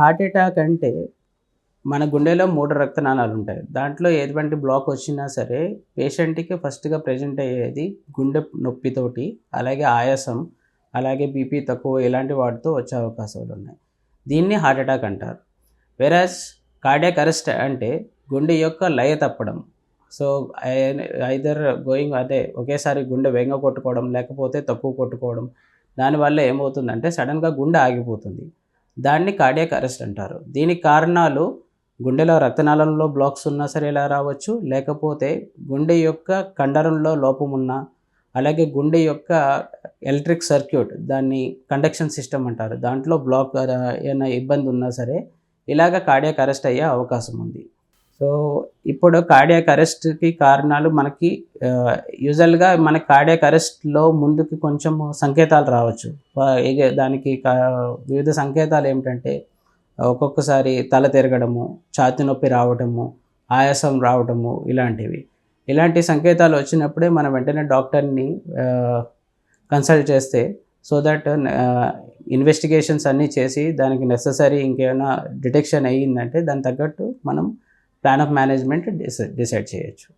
Heart attack అంటే మన గుండెలో 3 రక్తనాళాలు ఉంటాయి. దాంట్లో ఎటువంటి బ్లాక్ వచ్చినా సరే పేషెంట్‌కి ఫస్ట్‌గా ప్రెజెంట్ అయ్యేది గుండె నొప్పితోటి, అలాగే ఆయాసం, అలాగే బీపీ తక్కువ ఇలాంటి వాటితో వచ్చే అవకాశాలున్నాయి. దీన్ని హార్ట్ అటాక్ అంటారు. వెరాజ్ కార్డియాక్ అరెస్ట్ అంటే గుండె యొక్క లయ తప్పడం. సో, ఐదర్ గోయింగ్ అదే ఒకేసారి గుండె వేగంగా కొట్టుకోవడం, లేకపోతే తక్కువ కొట్టుకోవడం. దానివల్ల ఏమవుతుందంటే సడెన్‌గా గుండె ఆగిపోతుంది. దాన్ని కార్డియాక్ అరెస్ట్ అంటారు. దీనికి కారణాలు గుండెలో రక్తనాళంలో బ్లాక్స్ ఉన్నా సరే ఇలా రావచ్చు. లేకపోతే గుండె యొక్క కండరంలో లోపం ఉన్నా, అలాగే గుండె యొక్క ఎలక్ట్రిక్ సర్క్యూట్ దాన్ని కండక్షన్ సిస్టమ్ అంటారు. దాంట్లో బ్లాక్ ఏమైనా ఇబ్బంది ఉన్నా సరే ఇలాగ కార్డియాక్ అరెస్ట్ అయ్యే అవకాశం ఉంది. సో, ఇప్పుడు కార్డియాక్ అరెస్ట్‌కి కారణాలు మనకి యూజువల్‌గా మనకి కార్డియాక్ అరెస్ట్‌లో ముందుకి కొంచెం సంకేతాలు రావచ్చు. దానికి వివిధ సంకేతాలు ఏమిటంటే ఒక్కొక్కసారి తల తిరగడము, ఛాతీ నొప్పి రావడము, ఆయాసం రావడము ఇలాంటివి. ఇలాంటి సంకేతాలు వచ్చినప్పుడే మనం వెంటనే డాక్టర్‌ని కన్సల్ట్ చేస్తే సో దట్ ఇన్వెస్టిగేషన్స్ అన్నీ చేసి దానికి నెసెసరీ ఇంకేమైనా డిటెక్షన్ అయ్యిందంటే దానికి తగ్గట్టు మనం ప్లాన్ ఆఫ్ మేనేజ్మెంట్ డిసైడ్ చేయొచ్చు.